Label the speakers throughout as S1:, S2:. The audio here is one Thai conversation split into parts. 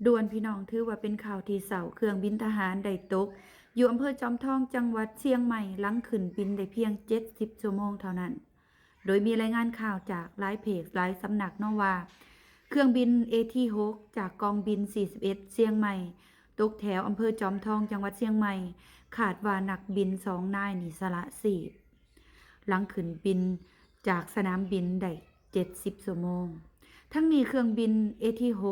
S1: ด่วนพี่น้องถือว่าเป็นข่าวที่เศร้าเครื่องบินทหารได้ตกอยู่อำเภอจอมทองจังหวัดเชียงใหม่หลังขึ้นบินได้เพียง70ชั่วโมงเท่านั้นโดยมีรายงานข่าวจากหลายเพจหลายสำนักเนาะว่าเครื่องบิน AT6 จากกองบิน41เชียงใหม่ตกแถวอำเภอจอมทองจังหวัดเชียงใหม่ขาดว่านักบิน2นายนี่สละชีพหลังขึ้นบินจากสนามบินได้70ชั่วโมงทั้งนี้เครื่องบิน AT6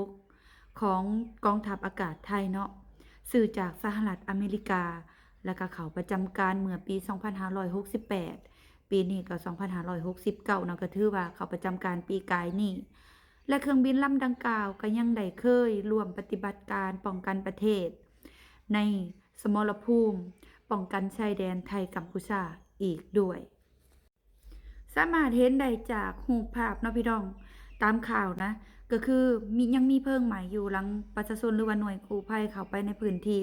S1: ของกองทัพอากาศไทยเนาะซื้อจากสหรัฐอเมริกาแล้วก็เข้าประจำการเมื่อปี2568ปีนี้ก็2569เนาะก็ถือว่าเข้าประจำการปีกายนี้และเครื่องบินลำดังกล่าวก็ยังได้เคยร่วมปฏิบัติการป้องกันประเทศในสมรภูมิป้องกันชายแดนไทยกัมพูชาอีกด้วยสามารถเห็นได้จากรูปภาพเนาะพี่น้องตามข่าวนะก็คือยังมีเพลิงไหม้อยู่หลังประชาชนหรือว่าหน่วยกู้ภัยเข้าไปในพื้นที่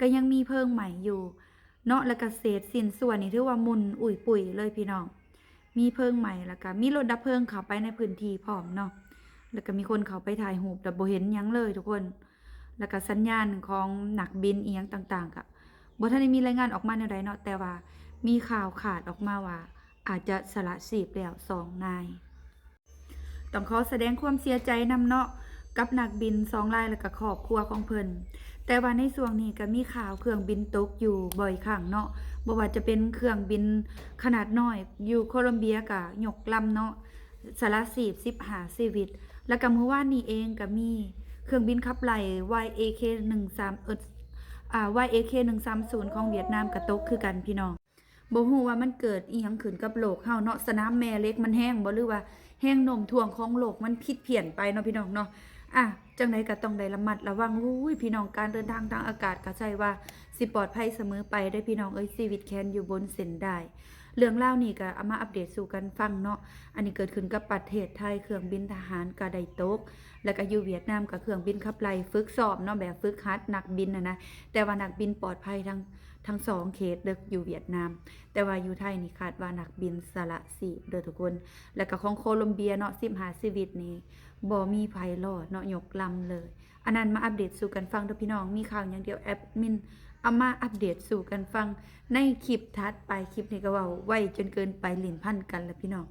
S1: ก็ยังมีเพลิงไหม้อยู่เนาะแล้วก็เศษสิ้นส่วนนี่ถือว่ามุนอุ่ยปุ๋ยเลยพี่น้องมีเพลิงไหม้แล้วก็มีรถดับเพลิงเข้าไปในพื้นที่พร้อมเนาะแล้วก็มีคนเข้าไปถ่ายรูปแต่บ่เห็นหยังเลยทุกคนแล้วก็สัญญาณของนักบินอีหยังต่างๆก็บ่ทันได้มีรายงานออกมาแนวใดเนาะแต่ว่ามีข่าวขาดออกมาว่าอาจจะสละชีพแล้ว2นายต้องขอแสดงความเสียใจนำเนาะกับนักบิน2รายและก็ครอบครัวของเพิ่นแต่ว่าในช่วงนี้ก็มีข่าวเครื่องบินตกอยู่บ่อยครั้งเนาะบ่ว่าจะเป็นเครื่องบินขนาดน้อยอยู่โคลอมเบียก็ยกลำเนาะสละชีพ15ชีวิตแล้วก็เมื่อวานนี้เองก็มีเครื่องบินขับไล่ YAK130 ของเวียดนามก็ตกคือกันพี่น้องบ่ฮู้ว่ามันเกิดอีหยังขึ้นกับโลกเฮาเนาะสนามแม่เหล็กมันแห้งบ่หรือว่าแห้งโน้มถ่วงของโลกมันผิดเพี้ยนไปเนาะพี่น้องเนาะจังไดก็ต้องได้ระมัดระวังพี่น้องการเดินทางทางอากาศก็ใช่ว่าสิปลอดภัยเสมอไปได้พี่น้องเอ้ยชีวิตแค้นอยู่บนเส้นได้เรื่องราวนี้ก็เอามาอัปเดตสู่กันฟังเนาะอันนี้เกิดขึ้นกับประเทศไทยเครื่องบินทหารก็ได้ตกแล้วก็อยู่เวียดนามก็เครื่องบินขับไล่ฝึกซ้อมเนาะแบบฝึกหัดนักบินนะแต่ว่านักบินปลอดภัยทั้ง2เขตเด้ออยู่เวียดนามแต่ว่าอยู่ไทยนี่คาดว่านักบินสละชีพเด้อทุกคนแล้วก็ของโคลอมเบียเนาะ15ชีวิตนี่บ่มีไผรอดเนาะยกลำเลยอันนั้นมาอัปเดตสู่กันฟังเด้อพี่น้องมีข่าวอย่างเดียวแอดมินเอามาอัปเดตสู่กันฟังในคลิปถัดไปคลิปนี้ก็เว้าไว้จนเกินไปลิ้นพันกันแล้วพี่น้อง